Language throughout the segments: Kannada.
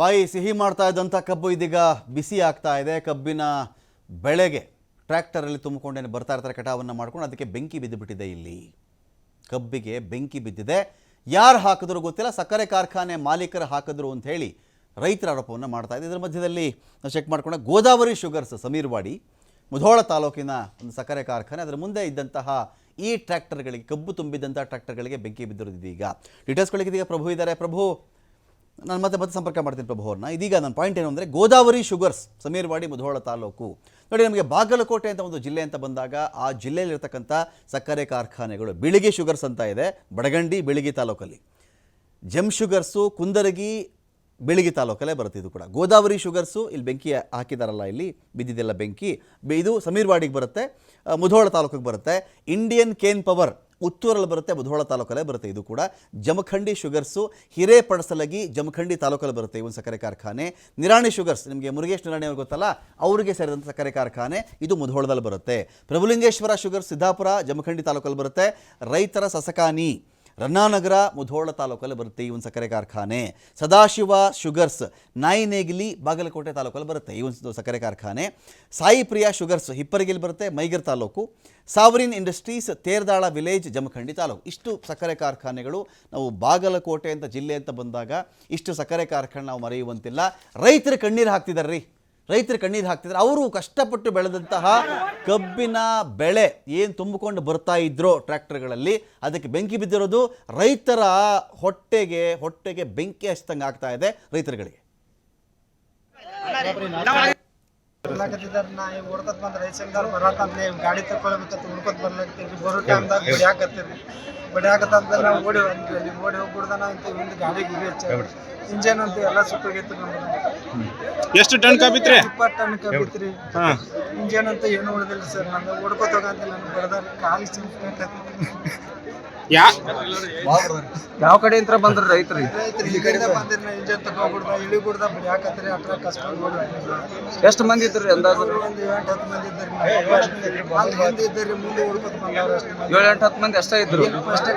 ಬಾಯಿ ಸಿಹಿ ಮಾಡ್ತಾ ಇದ್ದಂಥ ಕಬ್ಬು ಇದೀಗ ಬಿಸಿ ಆಗ್ತಾ ಇದೆ. ಕಬ್ಬಿನ ಬೆಳೆಗೆ ಟ್ರ್ಯಾಕ್ಟರಲ್ಲಿ ತುಂಬಿಕೊಂಡೇನೆ ಬರ್ತಾ ಇರ್ತಾರೆ, ಕಟಾವನ್ನು ಮಾಡ್ಕೊಂಡು ಅದಕ್ಕೆ ಬೆಂಕಿ ಬಿದ್ದುಬಿಟ್ಟಿದೆ. ಇಲ್ಲಿ ಕಬ್ಬಿಗೆ ಬೆಂಕಿ ಬಿದ್ದಿದೆ. ಯಾರು ಹಾಕಿದ್ರು ಗೊತ್ತಿಲ್ಲ, ಸಕ್ಕರೆ ಕಾರ್ಖಾನೆ ಮಾಲೀಕರು ಹಾಕಿದ್ರು ಅಂತ ಹೇಳಿ ರೈತರ ಆರೋಪವನ್ನು ಮಾಡ್ತಾ ಇದೆ. ಇದರ ಮಧ್ಯದಲ್ಲಿ ಚೆಕ್ ಮಾಡ್ಕೊಂಡ ಗೋದಾವರಿ ಶುಗರ್ಸ್ ಸಮೀರ್ವಾಡಿ ಮುಧೋಳ ತಾಲೂಕಿನ ಒಂದು ಸಕ್ಕರೆ ಕಾರ್ಖಾನೆ, ಅದರ ಮುಂದೆ ಇದ್ದಂತಹ ಈ ಟ್ರ್ಯಾಕ್ಟರ್ಗಳಿಗೆ, ಕಬ್ಬು ತುಂಬಿದ್ದಂಥ ಟ್ರ್ಯಾಕ್ಟರ್ಗಳಿಗೆ ಬೆಂಕಿ ಬಿದ್ದಿರೋದು. ಈಗ ಡೀಟೇಲ್ಸ್ಗಳಿಗೆ ಇದೀಗ ಪ್ರಭು ಇದ್ದಾರೆ. ಪ್ರಭು, ನಾನು ಮತ್ತೆ ಸಂಪರ್ಕ ಮಾಡ್ತೀನಿ ಪ್ರಭು ಅವ್ರನ್ನ. ಇದೀಗ ನನ್ನ ಪಾಯಿಂಟ್ ಏನು ಅಂದರೆ, ಗೋದಾವರಿ ಶುಗರ್ಸ್ ಸಮೀರ್ವಾಡಿ ಮುಧೋಳ ತಾಲೂಕು ನೋಡಿ, ನಮಗೆ ಬಾಗಲಕೋಟೆ ಅಂತ ಒಂದು ಜಿಲ್ಲೆ ಅಂತ ಬಂದಾಗ ಆ ಜಿಲ್ಲೆಯಲ್ಲಿರ್ತಕ್ಕಂಥ ಸಕ್ಕರೆ ಕಾರ್ಖಾನೆಗಳು, ಬಿಳಿಗಿ ಶುಗರ್ಸ್ ಅಂತ ಇದೆ ಬಡಗಂಡಿ ಬಿಳಿಗಿ ತಾಲೂಕಲ್ಲಿ, ಜಮ್ ಶುಗರ್ಸು ಕುಂದರಗಿ ಬಿಳಿಗಿ ತಾಲೂಕಲ್ಲೇ ಬರುತ್ತೆ. ಇದು ಕೂಡ ಗೋದಾವರಿ ಶುಗರ್ಸು ಇಲ್ಲಿ ಬೆಂಕಿ ಹಾಕಿದಾರಲ್ಲ, ಇಲ್ಲಿ ಬಿದ್ದಿದ್ದೆಲ್ಲ ಬೆಂಕಿ. ಇದು ಸಮೀರ್ವಾಡಿಗೆ ಬರುತ್ತೆ, ಮುಧೋಳ ತಾಲೂಕಿಗೆ ಬರುತ್ತೆ. ಇಂಡಿಯನ್ ಕೇನ್ ಪವರ್ ಉತ್ತೂರಲ್ಲಿ ಬರುತ್ತೆ, ಮುಧೋಳ ತಾಲೂಕಲ್ಲೇ ಬರುತ್ತೆ. ಇದು ಕೂಡ ಜಮಖಂಡಿ ಶುಗರ್ಸು ಹಿರೇಪಡಸಲಗಿ ಜಮಖಂಡಿ ತಾಲೂಕಲ್ಲಿ ಬರುತ್ತೆ ಈ ಒಂದು ಸಕ್ಕರೆ ಕಾರ್ಖಾನೆ. ನಿರಾಣಿ ಶುಗರ್ಸ್, ನಿಮಗೆ ಮುರುಗೇಶ್ ನಿರಾಣಿ ಅವ್ರು ಗೊತ್ತಲ್ಲ, ಅವರಿಗೆ ಸೇರಿದಂಥ ಸಕ್ಕರೆ ಕಾರ್ಖಾನೆ, ಇದು ಮುಧೋಳದಲ್ಲಿ ಬರುತ್ತೆ. ಪ್ರಭುಲಿಂಗೇಶ್ವರ ಶುಗರ್ಸ್ ಸಿದ್ದಾಪುರ ಜಮಖಂಡಿ ತಾಲೂಕಲ್ಲಿ ಬರುತ್ತೆ. ರೈತರ ಸಸಕಾನಿ ರನ್ನಾನಗರ ಮುಧೋಳ ತಾಲೂಕಲ್ಲಿ ಬರುತ್ತೆ ಈ ಒಂದು ಸಕ್ಕರೆ ಕಾರ್ಖಾನೆ. ಸದಾಶಿವ ಶುಗರ್ಸ್ ನಾಯಿನೇಗಿಲಿ ಬಾಗಲಕೋಟೆ ತಾಲೂಕಲ್ಲಿ ಬರುತ್ತೆ ಈ ಒಂದು ಸಕ್ಕರೆ ಕಾರ್ಖಾನೆ. ಸಾಯಿ ಪ್ರಿಯಾ ಶುಗರ್ಸ್ ಹಿಪ್ಪರಗಿಲಿ ಬರುತ್ತೆ, ಮೈಗರ್ taluk. Sovereign industries Terdal village Jamkhandi taluk. ಇಷ್ಟು ಸಕ್ಕರೆ ಕಾರ್ಖಾನೆಗಳು. ನಾವು ಬಾಗಲಕೋಟೆ ಅಂತ ಜಿಲ್ಲೆ ಅಂತ ಬಂದಾಗ ಇಷ್ಟು ಸಕ್ಕರೆ ಕಾರ್ಖಾನೆ ನಾವು ಮರೆಯುವಂತಿಲ್ಲ. ರೈತರು ಕಣ್ಣೀರು ಹಾಕ್ತಿದ್ದಾರೆ ರೀ, ರೈತರು ಕಣ್ಣೀರು ಹಾಕ್ತಿದ್ದಾರೆ. ಅವರು ಕಷ್ಟಪಟ್ಟು ಬೆಳೆದಂತಹ ಕಬ್ಬಿನ ಬೆಳೆ ಏನು ತುಂಬಿಕೊಂಡು ಬರ್ತಾ ಇದ್ರೋ ಟ್ರ್ಯಾಕ್ಟರ್ಗಳಲ್ಲಿ, ಅದಕ್ಕೆ ಬೆಂಕಿ ಬಿದ್ದಿರೋದು ರೈತರ ಹೊಟ್ಟೆಗೆ ಬೆಂಕಿ ಹಚ್ಚಿದಂಗೆ ಆಗ್ತಾ ಇದೆ ರೈತರುಗಳಿಗೆ. ನಾ ಓಡ್ಕೊತ ಬಂದ ರೈತ ಸಂಘದವ್ರು ಬರಾಕಂದ್ರೆ ಗಾಡಿ ತಗೊಳ್ಬೇಕಂತ ಹುಡ್ಕೊತ ಬರ್ಲಾಗ್ತೀವಿ. ಬರೋ ಟೈಮ್ದಾಗ ಬಡಿಯಾಕತ್ತಂದ್ರೆ ನಾವು ಓಡಿ ಬಂದ್ವಿ. ಅಲ್ಲಿ ಓಡಿ ಹೋಗ್ಬಿಡ್ದಾನ ಅಂತ ಒಂದು ಗಾಡಿ ಗುರಿ ಹಚ್ಚ ಇಂಜನ್ ಅಂತ ಎಲ್ಲ ಸುಟ್ಟೋಗೈತ್ರಿ. ನಮ್ದು ಎಷ್ಟು ಟನ್ ಕಬ್ಬಿತ್ರಿ? 20 ಟನ್ ಕಬ್ಬಿತ್ರಿ. ಇಂಜನ್ ಅಂತ ಏನು ಉಳಿದಿಲ್ಲ ಸರ್. ನಂದು ಓಡ್ಕೊತ ಹೋಗಂತ ನಾನು ಬಡದಾರ ಕಾಲಿ ಯಾವ ಕಡೆ ಅಂತ ಬಂದ್ರ ರೈತರು ಬಂದಿರ ಇಂಜನ್ ತಗೊಂಡ್ಬಿಡ್ದ ಇಳಿಬಿಡ್ದ ಬಡಿಯಾಕತ್ರಿ. ಅಟ್ರ ಕಷ್ಟ ಎಷ್ಟು ಮಂದಿ ಇದ್ರಿ ಅಂದಾಜು? ಒಂದು 7-10 ಮಂದಿ ಇದ್ದಾರೆ. ಮಂದಿ ಇದ್ದಾರೆ, ಮುಂದೆ ಓಡ್ಕೊತ ಬಂದವ್ರು ಅಷ್ಟು 7-10 ಮಂದಿ ಅಷ್ಟೇ ಇದ್ರು. ಅಷ್ಟೇ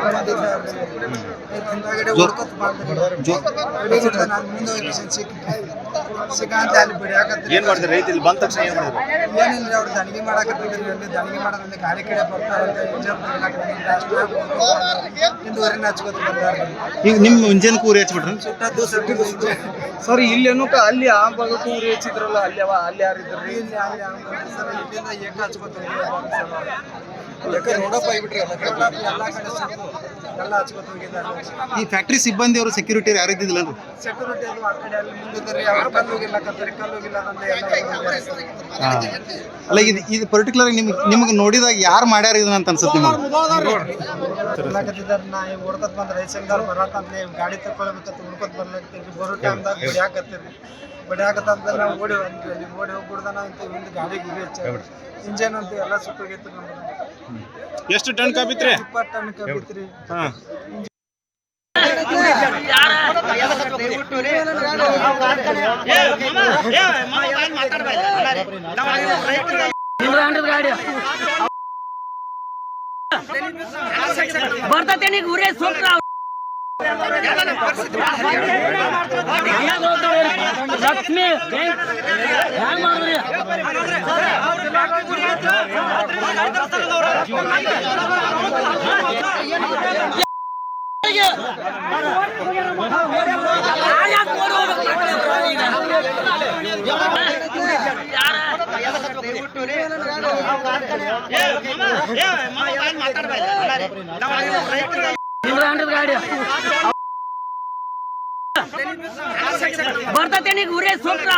ಹಿಂದಾಗಡೆ ಓಡ್ಕೊತ ಬಂದ್ರೆ ನಾನು ಮುಂದೆ ಹೋಗಿ ಸಿಕ್ಕಂತ ಅಲ್ಲಿ ಬಿಡಿಯಾಕತ್ರಿ. ಏನ್ ಮಾಡ್ತಾರೆ ರೈತ ಇಲ್ಲಿ ಬಂದ ತಕ್ಷಣ ಏನ್ ಮಾಡಿದ್ರು? ಏನಿಲ್ಲ, ಅವ್ರು ದಣಿಗೆ ಮಾಡಾಕತ್ತಿದ್ರಿ. ಅಲ್ಲಿ ದಣಿಗೆ ಮಾಡೋದ್ರಲ್ಲಿ ಗಾಡಿ ಕಡೆ ಬರ್ತಾರಂತೆ. ಇಂಜನ್ ಹಿಂದುವರೆನ ಹಚ್ಕೋತ ಬಂದಾರ. ಈಗ ನಿಮ್ ಇಂಜನ್ ಕೂರಿ ಹಚ್ಬಿಟ್ರಿ? ಸುಟ್ಟದ್ದು ಸರ್. ಸರ್ ಇಲ್ಲೇನು ಅಲ್ಲಿ ಆ ಭಾಗಕ್ಕೂ ಊರಿ ಹಚ್ಚಿದ್ರಲ್ಲ, ಅಲ್ಲಿ ಯಾರಿದ್ರಿ? ಇಲ್ಲಿ ಅಲ್ಲಿ ಸರ್ ಇಲ್ಲಿಂದ ಏಕ ಹಚ್ಕೋತ ಎಲ್ಲ ಹಚ್ಕೋತ ಹೋಗಿದ್ದಾರೆ. ಈ ಫ್ಯಾಕ್ಟ್ರಿ ಸಿಬ್ಬಂದಿ ಅವರು ಸೆಕ್ಯೂರಿಟಿ ಯಾರು ಇದ್ದಿದ್ದಿಲ್ಲ? ಸೆಕ್ಯೂರಿಟಿ ಅದು ಆ ಕಡೆ ಅಲ್ಲಿ ಮುಂದಿದ್ದಾರೆ. ಅವ್ರು ಕಲ್ಲು ಹೋಗಿಲ್ಲ ಅಂತ ಎಲ್ಲ. ಅಲ್ಲ, ಇದು ಪರ್ಟಿಕ್ಯುಲರ್ ನಿಮ್ಗೆ ನೋಡಿದಾಗ ಯಾರು ಮಾಡ್ಯಾರ ಇದನ್ನ ಅಂತ ಅನ್ಸುತ್ತೆ ನಿಮಗೆ? ನಾ ಓಡ್ಕೊತ ಬಂದ ರೈತ ಸಂಘದವ್ರು ಬರಾಕಂದ್ರೆ ಗಾಡಿ ತಗೊಳ್ಬೇಕಂತ ಹುಡ್ಕೊತ ಬರ್ಲಾಗ್ತೀವಿ. ಬರೋ ಟೈಮ್ದಾಗ ಬಡಿಯಾಕತ್ತಂದ್ರೆ ನಾವು ಓಡಿ ಬಂದ್ವಿ. ಅಲ್ಲಿ ಓಡಿ ಹೋಗ್ಬಿಡ್ದಾನ ಅಂತ ಒಂದು ಗಾಡಿ ಗುರಿ ಹಚ್ಚ ಇಂಜನ್ ಅಂತ ಎಲ್ಲ ಸುಟ್ಟೋಗೈತ್ರಿ. ನಮ್ದು ಎಷ್ಟು ಟನ್ ಕಬ್ಬಿತ್ರಿ? 20 ಟನ್ ಕಬ್ಬಿತ್ರಿ. ಬರ್ತೇನೆ ಊರೇ ಸೂತ್ರ ಲಕ್ಷ್ಮಿ ಬರ್ತೇನೆ ಊರೇ ಸೂತ್ರ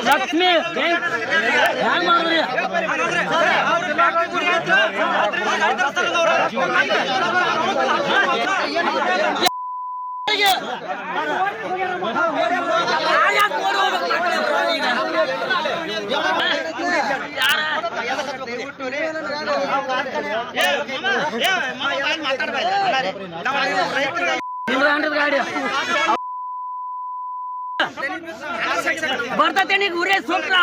ಲಕ್ಷ್ಮಿ ಬರ್ತೇನೆ ಊರೇ ಸೂತ್ರ